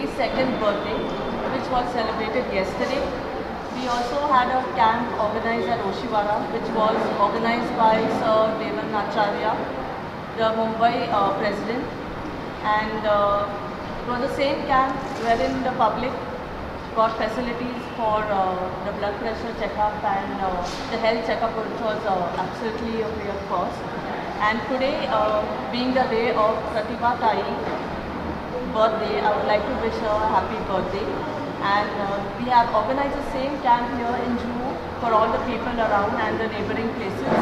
82nd birthday, which was celebrated yesterday. We also had a camp organized at Oshiwara, which was organized by Sir Devan Acharya, the Mumbai president, and it was the same camp wherein the public got facilities for the blood pressure checkup and the health checkup, which was absolutely free of cost. And today, being the day of Pratibha Tai birthday, I would like to wish her a happy birthday. And we have organized the same camp here in Juhu for all the people around and the neighboring places,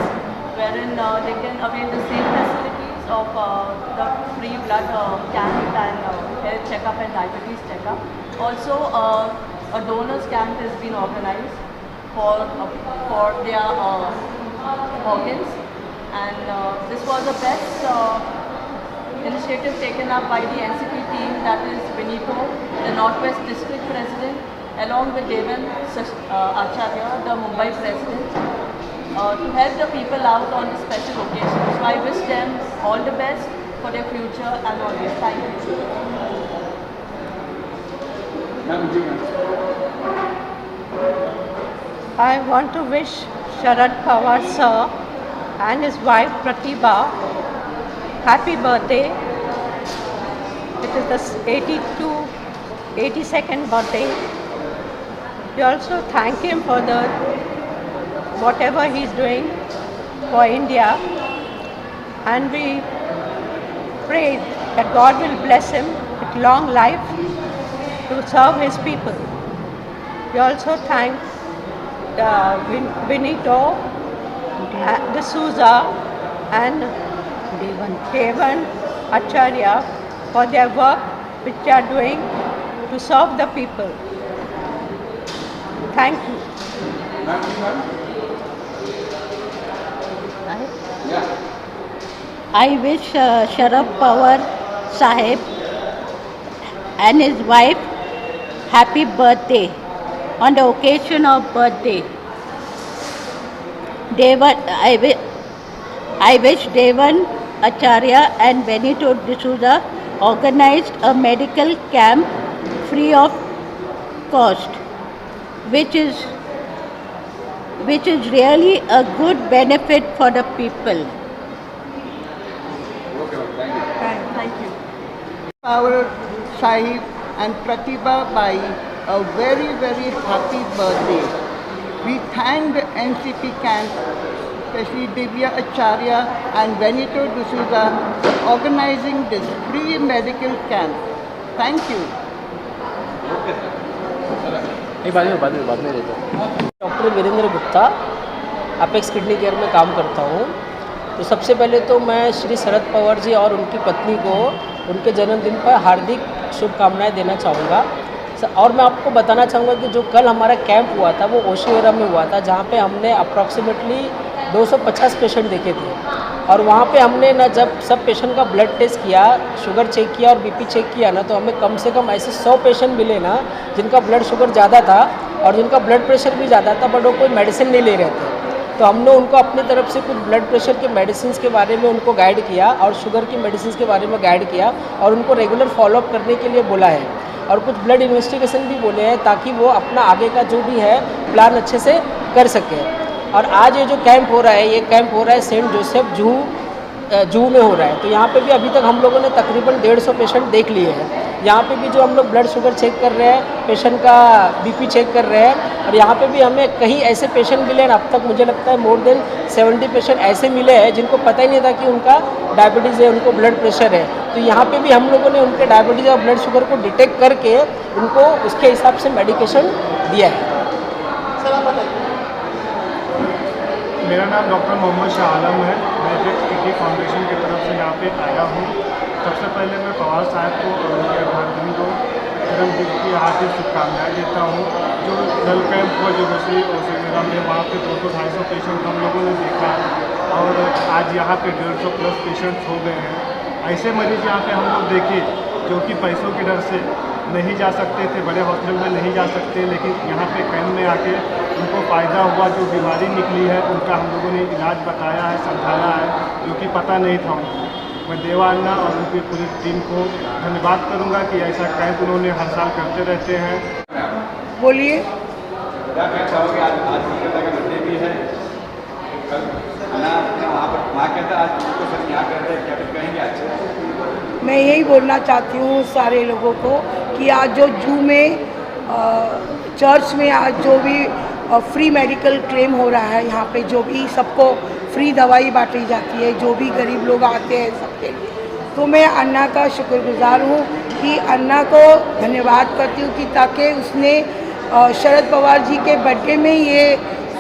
wherein they can avail the same facilities of the free blood camp and health checkup and diabetes checkup. Also, a donors camp has been organized for their organs, and this was the best initiative taken up by the NCP team, that is Benito, the Northwest District President, along with Devan Acharya, the Mumbai President, to help the people out on this special occasion. So I wish them all the best for their future and always. Thank you. I want to wish Sharad Pawar sir and his wife Pratibha happy birthday. It is the 82nd birthday. We also thank him for whatever he is doing for India, and we pray that God will bless him with long life to serve his people. We also thank Benito D'Souza and Devan Acharya for their work which they are doing to serve the people. Thank you. I wish Sharad Pawar Sahib and his wife happy birthday on the occasion of birthday. I wish Devan Acharya and Benito D'Souza organized a medical camp free of cost, which is really a good benefit for the people. Thank you. Pawar Sahib and Pratibha Bai a very, very happy birthday. We thank the NCP camp, especially Divya Acharya and Benito D'Souza, for organizing this free medical camp. Thank you. बाद में देता हूँ। Doctor Virendra Gupta, Apex kidney care में काम करता हूँ। तो सबसे पहले तो मैं श्री शरद पवार जी और उनकी पत्नी को उनके जन्मदिन पर हार्दिक शुभकामनाएं देना चाहूँगा। और मैं आपको बताना चाहूँगा कि जो कल हमारा कैंप हुआ था वो ओशिवारा में हुआ था, जहाँ पे हमने अप्रॉक्सीमेटली 250 पेशेंट देखे थे। और वहाँ पे हमने ना जब सब पेशेंट का ब्लड टेस्ट किया, शुगर चेक किया और बीपी चेक किया ना, तो हमें कम से कम ऐसे 100 पेशेंट मिले ना जिनका ब्लड शुगर ज़्यादा था और जिनका ब्लड प्रेशर भी ज़्यादा था, बट वो कोई मेडिसिन नहीं ले रहे थे। तो हमने उनको अपनी तरफ से कुछ ब्लड प्रेशर के मेडिसिन के बारे में उनको गाइड किया और शुगर की मेडिसिन के बारे में गाइड किया और उनको रेगुलर फॉलोअप करने के लिए बोला है और कुछ ब्लड इन्वेस्टिगेशन भी बोले हैं ताकि वो अपना आगे का जो भी है प्लान अच्छे से कर सके। और आज ये जो कैंप हो रहा है, ये कैंप हो रहा है सेंट जोसेफ जूहू में हो रहा है। तो यहाँ पे भी अभी तक हम लोगों ने तकरीबन 150 पेशेंट देख लिए हैं। यहाँ पे भी जो हम लोग ब्लड शुगर चेक कर रहे हैं, पेशेंट का बीपी चेक कर रहे हैं, और यहाँ पे भी हमें कहीं ऐसे पेशेंट मिले हैं, अब तक मुझे लगता है मोर देन 70 पेशेंट ऐसे मिले हैं जिनको पता ही नहीं था कि उनका डायबिटीज़ है, उनको ब्लड प्रेशर है। तो यहाँ पे भी हम लोगों ने उनके डायबिटीज़ और ब्लड शुगर को डिटेक्ट करके उनको उसके हिसाब से मेडिकेशन दिया है। मेरा नाम डॉक्टर मोहम्मद शाह आलम है। मैं अपेक्स किडनी फाउंडेशन की तरफ से यहाँ पे आया हूँ। सबसे पहले मैं पवार साहब को और उनके अर्धांगिनी को जन्मदिन की हार्दिक शुभकामनाएँ देता हूँ। जो हेल्थ कैंप हुआ जो ओशिवारा में, वहाँ पे 200-250 पेशेंट हम लोगों ने देखा और आज यहाँ पे 150 प्लस पेशेंट्स हो गए हैं। ऐसे मरीज यहाँ पे हम लोग देखे जो कि पैसों के डर से नहीं जा सकते थे, बड़े हॉस्पिटल में नहीं जा सकते, लेकिन यहाँ पे कैंप में आके उनको फ़ायदा हुआ। जो बीमारी निकली है उनका हम लोगों ने इलाज बताया है, समझाया है, जो कि पता नहीं था उनको। मैं देवा अन्ना और उनकी पूरी टीम को धन्यवाद करूंगा कि ऐसा कैंप उन्होंने हर साल करते रहते हैं। बोलिए। क्या कहना चाहोगे? आज विक्रेता का बर्थडे भी है, कल वहाँ कहता है आज तो सर यहाँ कर रहे हैं, क्या कुछ कहेंगे आज? मैं यही बोलना चाहती हूँ सारे लोगों को कि आज जो जू में चर्च में आज जो भी फ्री मेडिकल क्लेम हो रहा है, यहाँ पे जो भी सबको फ्री दवाई बांटी जाती है, जो भी गरीब लोग आते हैं सबके लिए, तो मैं अन्ना का शुक्रगुजार हूँ कि अन्ना को धन्यवाद करती हूँ कि ताकि उसने शरद पवार जी के बर्थडे में ये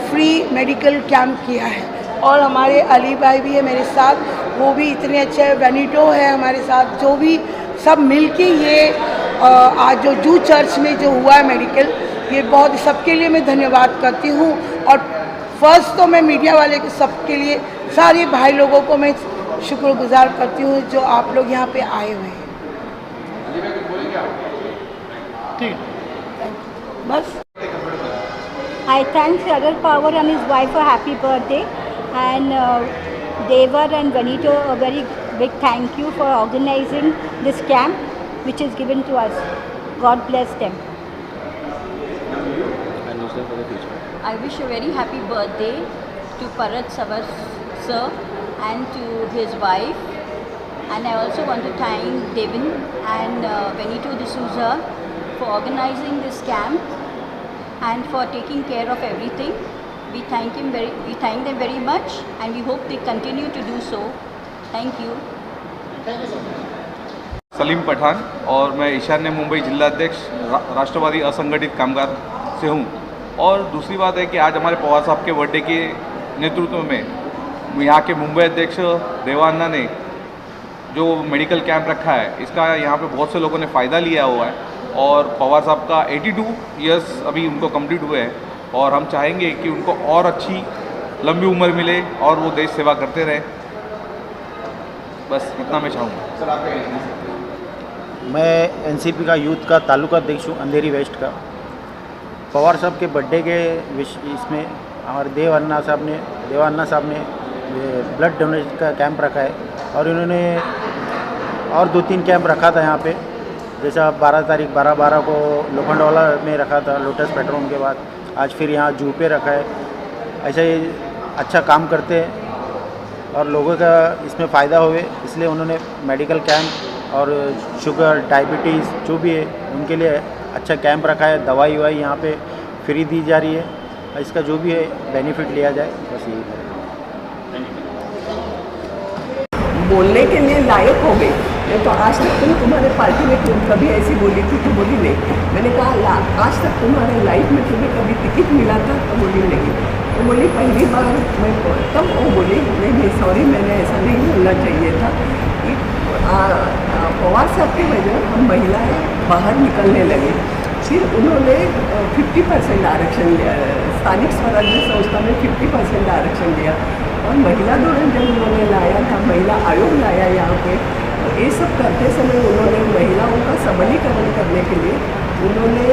फ्री मेडिकल कैंप किया है। और हमारे अली भाई भी है मेरे साथ, वो भी इतने अच्छे हैं, बेनीटो है हमारे साथ, जो भी सब मिलके ये आज जो जू चर्च में जो हुआ है मेडिकल, ये बहुत सबके लिए मैं धन्यवाद करती हूँ। और फर्स्ट तो मैं मीडिया वाले के सबके लिए सारे भाई लोगों को मैं शुक्रगुजार करती हूँ जो आप लोग यहाँ पे आए हुए हैं। ठीक बस। I thank Sharad Pawar and his wife a happy birthday, and Devar and Vanito a very big thank you for organizing this camp which is given to us. God bless them. I wish a very happy birthday to Parat Savar sir and to his wife, and I also want to thank Devin and Benito D'Souza for organizing this camp and for taking care of everything. We thank them very much, and we hope they continue to do so. Thank you. Salim Pathan और मैं ईशान्य मुंबई जिलाध्यक्ष राष्ट्रवादी असंगठित कामगार से हूं। और दूसरी बात है कि आज हमारे पवार साहब के बर्थडे के नेतृत्व में यहाँ के मुंबई अध्यक्ष देवा अन्ना ने जो मेडिकल कैंप रखा है, इसका यहाँ पे बहुत से लोगों ने फ़ायदा लिया हुआ है। और पवार साहब का 82 ईयर्स अभी उनको कंप्लीट हुए हैं, और हम चाहेंगे कि उनको और अच्छी लंबी उम्र मिले और वो देश सेवा करते रहे। बस इतना मैं चाहूँगा। सर आपके मैं एनसीपी का यूथ का तालुका अध्यक्ष हूँ, अंधेरी वेस्ट का। पवार साहब के बर्थडे के इसमें हमारे देवा अन्ना साहब ने ब्लड डोनेशन का कैंप रखा है, और इन्होंने और 2-3 कैंप रखा था यहाँ पे, जैसा 12 तारीख 12/12 को लोखंडवाला में रखा था लोटस पेट्रोल के बाद, आज फिर यहाँ जू पे रखा है। ऐसे ही अच्छा काम करते हैं और लोगों का इसमें फ़ायदा हुए, इसलिए उन्होंने मेडिकल कैंप और शुगर डायबिटीज़ जो भी है उनके लिए अच्छा कैंप रखा है। दवाई यहाँ पे फ्री दी जा रही है, इसका जो भी है बेनिफिट लिया जाए, बस यही है। बोलने के लिए लायक हो गई। नहीं तो आज तक तुम्हारे पार्टी में तुम कभी ऐसी बोली थी? तो बोली नहीं। मैंने कहा आज तक तुम्हारे लाइफ में तुम्हें कभी टिकट मिला था? तो बोली नहीं। तो बोली पहली बार मैं, तब वो बोली नहीं सॉरी मैंने ऐसा नहीं बोलना चाहिए था कि पवार साहब की वजह हम महिलाएं बाहर निकलने लगे। फिर उन्होंने 50% आरक्षण लिया, स्थानिक स्वराज्य संस्था में 50% आरक्षण दिया, और महिला आंदोलन जब उन्होंने लाया था, महिला आयोग लाया यहाँ पे, तो ये सब करते समय उन्होंने महिलाओं का सबलीकरण करने के लिए उन्होंने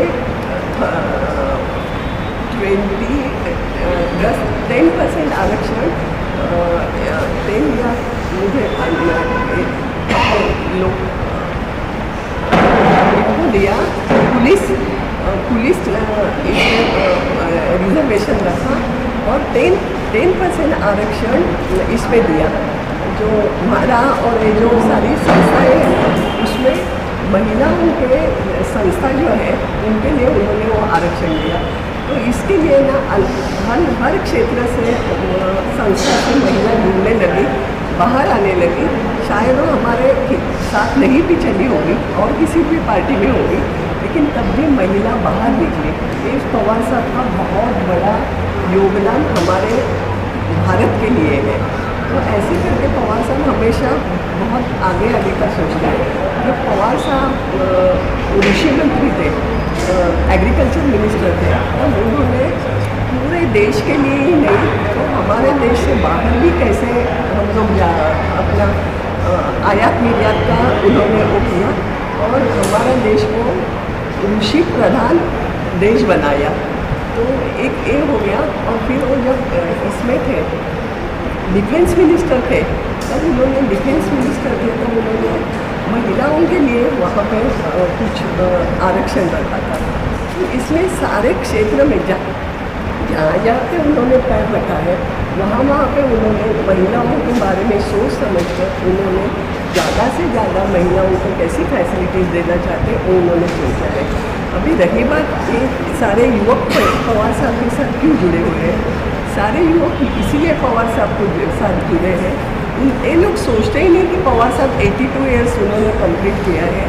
10% आरक्षण 10 या मुझे लोग दिया, पुलिस रिजर्वेशन रखा, और 10% आरक्षण इसमें दिया। जो हमारा और ये जो सारी संस्थाएँ हैं उसमें महिलाओं के संस्था जो है उनके लिए उन्होंने वो आरक्षण दिया। तो इसके लिए ना हर क्षेत्र से संस्था से महिला जुड़ने लगी, बाहर आने लगी। शायद वो हमारे साथ नहीं भी चली होगी और किसी भी पार्टी में होगी, लेकिन तब भी महिला बाहर निकली। इस पवार साहब का बहुत बड़ा योगदान हमारे भारत के लिए है। तो ऐसे करके पवार साहब हमेशा बहुत आगे का सोचते हैं। जब पवार साहब कृषि मंत्री थे, एग्रीकल्चर मिनिस्टर थे, और उन्होंने पूरे देश के लिए ही नहीं तो हमारे देश से बाहर भी कैसे हम लोग अपना आयात निर्यात का उन्होंने वो किया, और हमारा देश को कृषि प्रधान देश बनाया। तो एक ये हो गया। और फिर वो जब इसमें थे डिफेंस मिनिस्टर थे, तब उन्होंने डिफेंस मिनिस्टर थे तब उन्होंने महिलाओं के लिए वहाँ पे कुछ आरक्षण रखा था। तो इसमें सारे क्षेत्र में जहाँ पे उन्होंने पैर रखा है वहाँ पे उन्होंने महिलाओं के बारे में सोच समझ कर उन्होंने ज़्यादा से ज़्यादा महिलाओं को कैसी फैसिलिटीज़ देना चाहते हैं वो उन्होंने सोचा है। अभी रही बात ये सारे युवक पवार साहब के साथ क्यों जुड़े हुए हैं, सारे युवक इसीलिए पवार साहब के साथ जुड़े हैं। ये लोग सोचते ही नहीं कि पवार साहब 82 ईयर्स उन्होंने कंप्लीट किया है।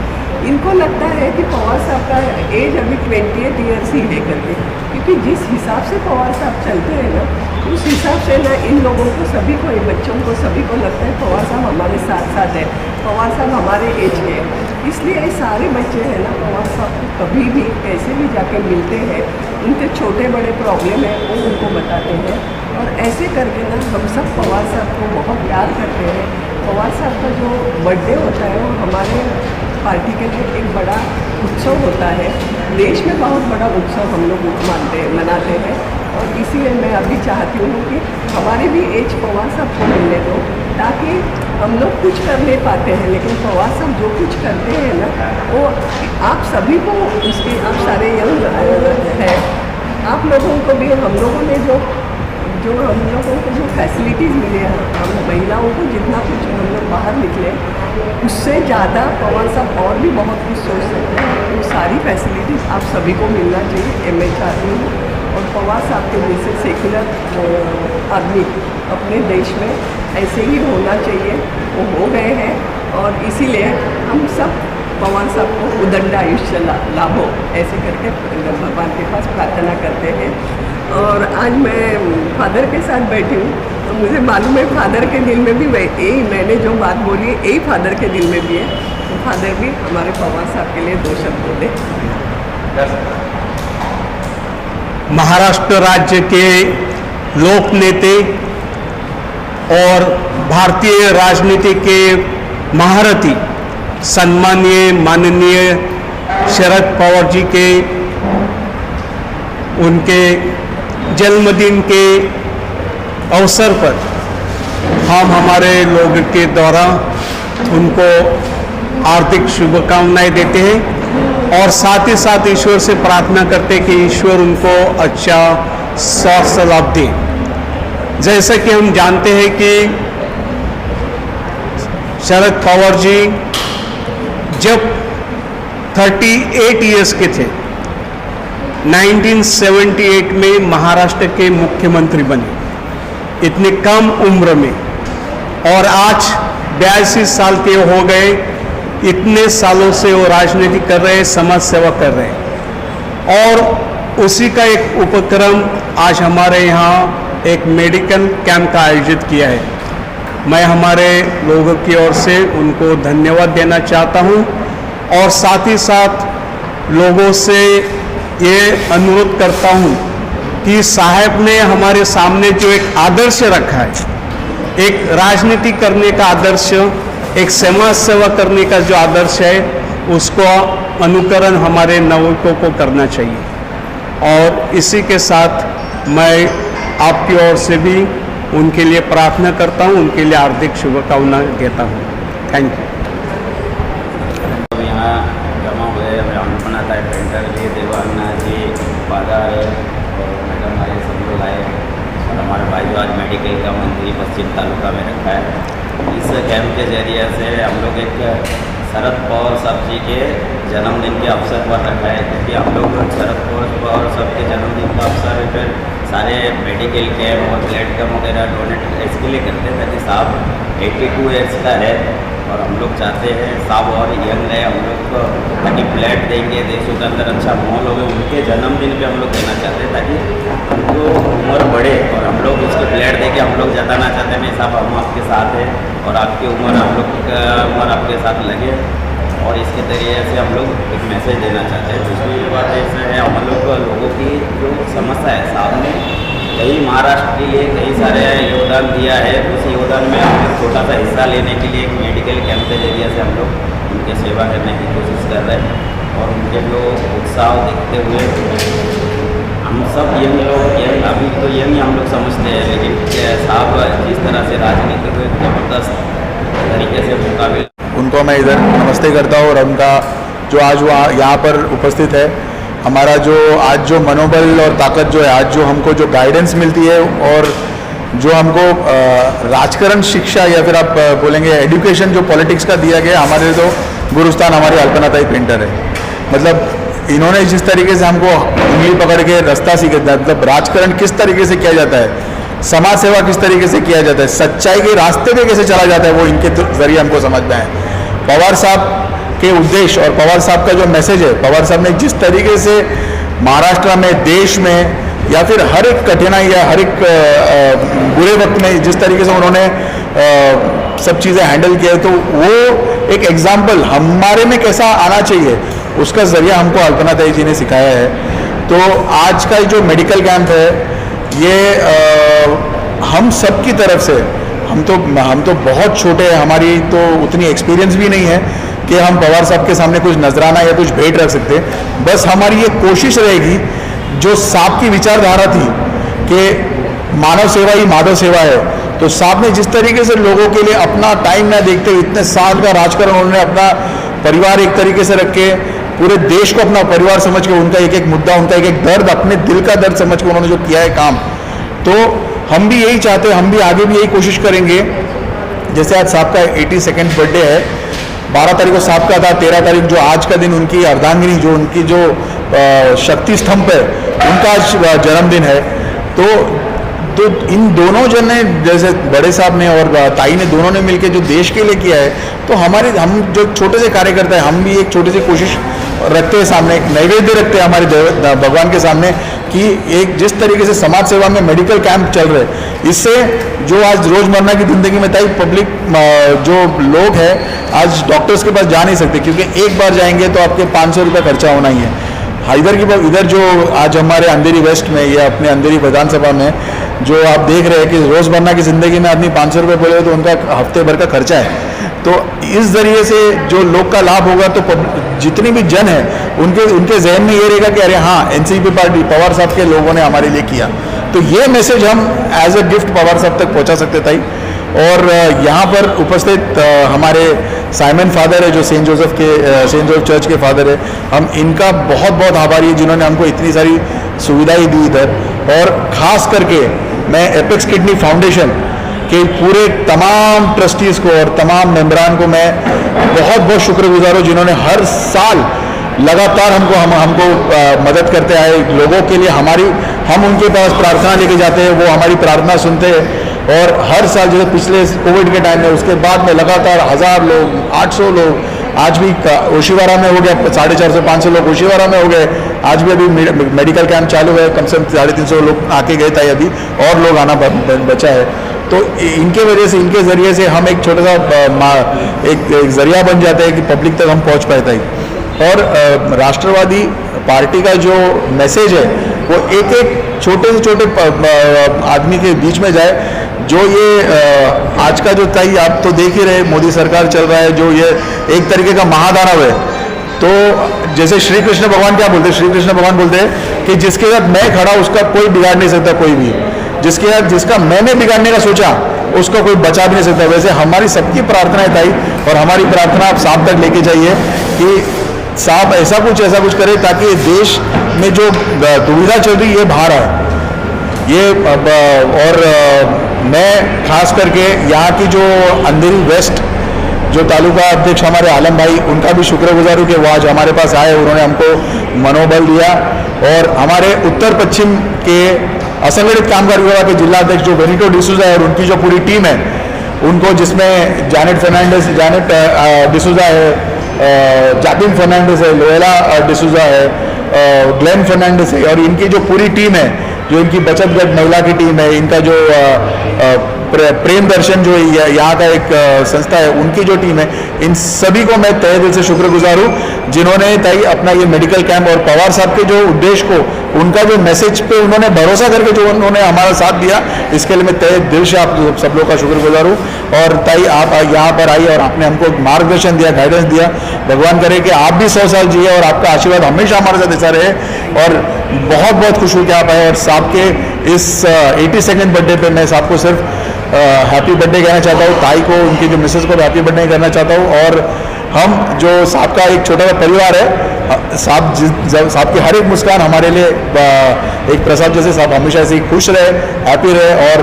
इनको लगता है कि पवार साहब का एज अभी 28 ईयर्स ही है करके, क्योंकि जिस हिसाब से पवार साहब चलते हैं ना उस हिसाब से ना इन लोगों को सभी को, बच्चों को सभी को लगता है पवार साहब हमारे साथ साथ है, पवार साहब हमारे एज के हैं। इसलिए ये सारे बच्चे हैं ना पवार साहब को कभी भी कैसे भी जाके मिलते हैं, उनके छोटे बड़े प्रॉब्लम है वो उनको बताते हैं और ऐसे करके ना हम सब पवार साहब को बहुत प्यार करते हैं। पवार साहब का जो बर्थडे होता है वो हमारे पार्टी के लिए एक बड़ा उत्सव होता है, देश में बहुत बड़ा उत्सव हम लोग मनाते हैं और इसीलिए मैं अभी चाहती हूँ कि हमारे भी एज पवार साहब को मिलने दो, ताकि हम लोग कुछ कर नहीं पाते हैं लेकिन पवार साहब जो कुछ करते हैं ना वो आप सभी को उसके, आप सारे यंग हैं, आप लोगों को भी, हम लोगों ने जो हम लोगों को जो फैसिलिटीज़ मिले हैं, हम महिलाओं को जितना कुछ हम लोग बाहर निकले उससे ज़्यादा पवार साहब और भी बहुत कुछ सोच सकते हैं। वो सारी फैसिलिटीज़ आप सभी को मिलना चाहिए, ये मैं चाहती हूँ। और पवार साहब के जैसे सेकुलर आदमी अपने देश में ऐसे ही होना चाहिए, वो हो गए हैं और इसीलिए हम सब पवार साहब को उदंड आयुष्य लाभ हो ऐसे करके भगवान के पास प्रार्थना करते हैं। और आज मैं फादर के साथ बैठी हूँ तो मुझे मालूम है फादर के दिल में भी यही, मैंने जो बात बोली है यही फादर के दिल में भी है, तो फादर भी हमारे पवार साहब के लिए 2 शब्द बोले। महाराष्ट्र राज्य के लोक नेते और भारतीय राजनीति के महारथी सम्मानीय माननीय शरद पवार जी के उनके जन्मदिन के अवसर पर हम हमारे लोग के द्वारा उनको हार्दिक शुभकामनाएं देते हैं और साथ ही साथ ईश्वर से प्रार्थना करते हैं कि ईश्वर उनको अच्छा स्वास्थ्य लाभ दे। जैसा कि हम जानते हैं कि शरद पवार जी जब 38 इयर्स के थे 1978 में महाराष्ट्र के मुख्यमंत्री बने, इतनी कम उम्र में, और आज 82 साल के हो गए। इतने सालों से वो राजनीति कर रहे हैं, समाज सेवा कर रहे हैं और उसी का एक उपक्रम आज हमारे यहाँ एक मेडिकल कैंप का आयोजित किया है। मैं हमारे लोगों की ओर से उनको धन्यवाद देना चाहता हूँ और साथ ही साथ लोगों से ये अनुरोध करता हूँ कि साहब ने हमारे सामने जो एक आदर्श रखा है, एक राजनीति करने का आदर्श, एक समाज सेवा करने का जो आदर्श है, उसको अनुकरण हमारे नागरिकों को करना चाहिए। और इसी के साथ मैं आपकी ओर से भी उनके लिए प्रार्थना करता हूँ, उनके लिए हार्दिक शुभकामनाएं देता हूँ। Thank you. यहाँ जमा हुए अन्नपूर्णा पेंटर जी, देवान्ना जी, फादर और मैडम आए, सब लोग आए और हमारे भाई जो आज मेडिकल का मंत्री पश्चिम तालुका में रखा है। इस कैंप के जरिए से हम लोग एक शरद पवार साहब जी के जन्मदिन के अवसर पर रखा है, क्योंकि हम लोग शरद पवार साहब के जन्मदिन का अवसर पर सारे मेडिकल कैंप और ब्लड कैंप वगैरह डोनेट इसके लिए करते हैं ताकि साहब 82 ईयर्स का है और हम लोग चाहते हैं साहब और यंग रहे, हम लोग को ताकि ब्लड देंगे, देशों के अंदर अच्छा माहौल होगा। उनके जन्मदिन पे हम लोग देना चाहते हैं ताकि उनको उम्र बढ़े और हम लोग उसको ब्लड देके हम लोग जताना चाहते हैं नहीं साहब हम आपके साथ हैं और आपकी उम्र हम लोग का उम्र आपके साथ लगे, और इसके जरिए से हम लोग एक मैसेज देना चाहते हैं। दूसरी बात ऐसा है हम लोगों की जो समस्या है, साहब ने कई महाराष्ट्र के लिए कई सारे योगदान दिया है, उस योगदान में हम छोटा सा हिस्सा लेने के लिए एक मेडिकल कैंप के जरिए से हम लोग उनकी सेवा करने की कोशिश कर रहे हैं और उनके जो उत्साह देखते हुए हम सब यंग लोग अभी तो यंग ही हम लोग समझते हैं, लेकिन साहब जिस तरह से राजनीति को एक ज़बरदस्त तरीके से मुकाबला, उनको मैं इधर नमस्ते करता हूँ। और उनका जो आज वो यहाँ पर उपस्थित है, हमारा जो आज जो मनोबल और ताकत जो है, आज जो हमको जो गाइडेंस मिलती है और जो हमको राजकारण शिक्षा या फिर आप बोलेंगे एजुकेशन जो पॉलिटिक्स का दिया गया, हमारे तो गुरुस्थान हमारी अल्पनाताई पेंटर है। मतलब इन्होंने जिस तरीके से हमको उंगली पकड़ के रास्ता सीखा, मतलब राजकारण किस तरीके से किया जाता है, समाज सेवा किस तरीके से किया जाता है, सच्चाई के रास्ते पे कैसे चला जाता है, वो इनके जरिए हमको समझ में आए। पवार साहब के उद्देश्य और पवार साहब का जो मैसेज है, पवार साहब ने जिस तरीके से महाराष्ट्र में, देश में या फिर हर एक कठिनाई या हर एक बुरे वक्त में जिस तरीके से उन्होंने सब चीज़ें हैंडल किया है, तो वो एक एग्जाम्पल हमारे में कैसा आना चाहिए उसका जरिया हमको अल्पनाताई जी ने सिखाया है। तो आज का जो मेडिकल कैंप है, ये हम सब की तरफ से, हम तो बहुत छोटे हैं, हमारी तो उतनी एक्सपीरियंस भी नहीं है कि हम पवार साहब के सामने कुछ नजराना या कुछ भेंट रख सकते। बस हमारी ये कोशिश रहेगी, जो साहब की विचारधारा थी कि मानव सेवा ही माधव सेवा है, तो साहब ने जिस तरीके से लोगों के लिए अपना टाइम ना देखते हुए इतने साल का राजकारण उन्होंने अपना परिवार एक तरीके से रख के पूरे देश को अपना परिवार समझ के, उनका एक एक मुद्दा, उनका एक एक दर्द, अपने दिल का दर्द समझ के उन्होंने जो किया है काम, तो हम भी यही चाहते हैं, हम भी आगे भी यही कोशिश करेंगे। जैसे आज साहब का 82nd बर्थडे है, 12 तारीख को साहब का था, 13 तारीख जो आज का दिन उनकी अर्धांगिनी, जो उनकी जो शक्ति स्तंभ है, उनका आज जन्मदिन है। तो इन दोनों जन ने, जैसे बड़े साहब ने और ताई ने, दोनों ने मिलकर जो देश के लिए किया है, तो हम जो छोटे से कार्यकर्ता है, हम भी एक छोटी सी कोशिश रखते हैं, सामने एक नैवेद्य रखते हैं हमारे भगवान के सामने कि एक जिस तरीके से समाज सेवा में मेडिकल कैंप चल रहे, इससे जो आज रोजमर्रा की जिंदगी में ताई पब्लिक जो लोग हैं आज डॉक्टर्स के पास जा नहीं सकते, क्योंकि एक बार जाएंगे तो आपके 500 रुपये खर्चा होना ही है। इधर जो आज हमारे अंधेरी वेस्ट में या अपने अंधेरी विधानसभा में जो आप देख रहे हैं कि रोज़मर्रा की ज़िंदगी में आदमी 500 रुपये बोले तो उनका हफ्ते भर का खर्चा है। तो इस ज़रिए से जो लोग का लाभ होगा, तो जितनी भी जन है उनके जहन में ये रहेगा कि अरे हाँ, एनसीपी पार्टी पवार साहब के लोगों ने हमारे लिए किया। तो ये मैसेज हम एज अ गिफ्ट पवार साहब तक पहुँचा सकते थे। और यहाँ पर उपस्थित हमारे साइमन फादर है, जो सेंट जोसेफ चर्च के फादर है, हम इनका बहुत बहुत आभारी है जिन्होंने हमको इतनी सारी सुविधाएं दी इधर। और ख़ास करके मैं एपेक्स किडनी फाउंडेशन के पूरे तमाम ट्रस्टीज़ को और तमाम मेंबरान को मैं बहुत बहुत शुक्रगुजार हूँ, जिन्होंने हर साल लगातार हमको मदद करते आए लोगों के लिए। हम उनके पास प्रार्थना लेके जाते हैं, वो हमारी प्रार्थना सुनते हैं। और हर साल जैसे पिछले कोविड के टाइम में, उसके बाद में लगातार 1000 लोग, 800 लोग, आज भी ओशीवारा में हो गया 450-500 लोग ओशीवारा में हो गए। आज भी अभी मेडिकल कैंप चालू है, कम से कम 350 लोग आके गए थे, अभी और लोग आना बचा है। तो इनके वजह से, इनके ज़रिए से हम एक छोटा सा एक ज़रिया बन जाते हैं कि पब्लिक तक हम पहुँच पाते हैं। और राष्ट्रवादी पार्टी का जो मैसेज है वो एक एक छोटे से छोटे आदमी के बीच में जाए। जो ये आज का जो ताई आप तो देख ही रहे, मोदी सरकार चल रहा है, जो ये एक तरीके का महादानव है। तो जैसे श्री कृष्ण भगवान क्या बोलते हैं, श्री कृष्ण भगवान बोलते हैं कि जिसके साथ मैं खड़ा उसका कोई बिगाड़ नहीं सकता, कोई भी जिसका मैंने बिगाड़ने का सोचा उसको कोई बचा भी नहीं सकता। वैसे हमारी सबकी प्रार्थना है ताई, और हमारी प्रार्थना आप साहब तक लेके जाइए कि साहब ऐसा कुछ करे ताकि देश में जो दुविधा चल रही है ये बाहर आए। और मैं खास करके यहाँ की जो अंधेरी वेस्ट जो तालुका अध्यक्ष हमारे आलम भाई, उनका भी शुक्रगुजार हूँ कि वो आज हमारे पास आए, उन्होंने हमको मनोबल दिया। और हमारे उत्तर पश्चिम के असंगठित कामगार विभाग के जिला अध्यक्ष जो वेनिटो डिसूजा है और उनकी जो पूरी टीम है, उनको जिसमें जानेट डिसूजा है, जैकलिन फर्नांडिस है, लोएला डिसूजा है, ग्लेन फर्नांडिस है, और इनकी जो पूरी टीम है, जो इनकी बचत गट महिला की टीम है, इनका जो प्रेम दर्शन जो यहाँ का एक संस्था है, उनकी जो टीम है, इन सभी को मैं तहे दिल से शुक्रगुजार हूँ, जिन्होंने ताई अपना ये मेडिकल कैंप और पवार साहब के जो उद्देश्य को, उनका जो मैसेज पे उन्होंने भरोसा करके जो उन्होंने हमारा साथ दिया, इसके लिए मैं तहे दिल से आप सब लोग का शुक्रगुजार हूँ। और ताई आप यहाँ पर आई और आपने हमको मार्गदर्शन दिया, गाइडेंस दिया। भगवान करे कि आप भी 100 साल जिए और आपका आशीर्वाद हमेशा हमारे साथ ऐसा रहे। और बहुत बहुत खुश हूँ कि आप आए और साहब के इस 82nd बर्थडे पे मैं साहब को सिर्फ हैप्पी बर्थडे कहना चाहता हूँ, ताई को, उनकी जो मिसेस को हैप्पी बर्थडे करना चाहता हूँ। और हम जो साहब का एक छोटा सा परिवार है, साहब की हर एक मुस्कान हमारे लिए एक प्रसाद जैसे। साहब हमेशा ऐसे ही खुश रहे, हैप्पी रहे और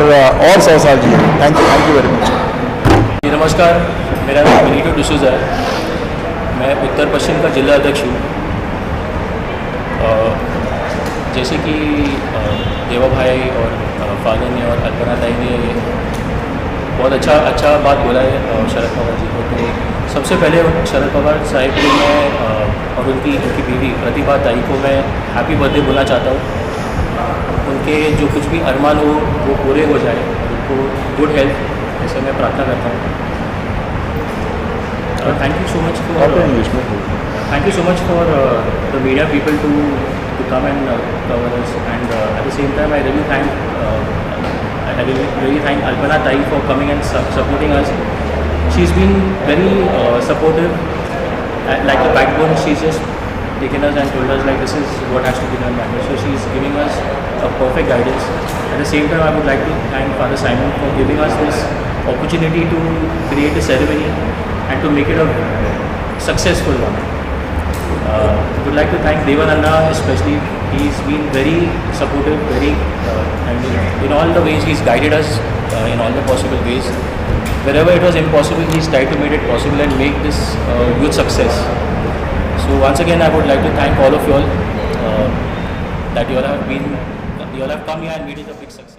100 साल जिए। Thank you very much. नमस्कार, मेरा नाम बेनिटो डिसूजा है। मैं उत्तर पश्चिम का जिला अध्यक्ष हूँ। जैसे कि देवा भाई और फादर ने और अल्पना ताई ने बहुत अच्छा बात बोला है शरद पवार जी को। तो सबसे पहले शरद पवार साहिब को मैं और उनकी बीवी प्रतिभा ताई को मैं हैप्पी बर्थडे बोलना चाहता हूँ। उनके जो कुछ भी अरमान हो वो पूरे हो जाए, उनको गुड हेल्थ ऐसे मैं प्रार्थना करता हूँ। Thank you so much for the media people to come and cover us, and at the same time I really thank Alpana Tai for coming and supporting us. She's been very supportive, like a backbone. She's just taken us and told us like this is what has to be done. So she's giving us a perfect guidance. At the same time I would like to thank Father Simon for giving us this opportunity to create a ceremony and to make it a successful one. Would like to thank Devananna especially. He's been very supportive, and in all the ways he's guided us in all the possible ways. Wherever it was impossible, he's tried to make it possible and make this huge success. So once again, I would like to thank all of you all that you all have come here and made it a big success.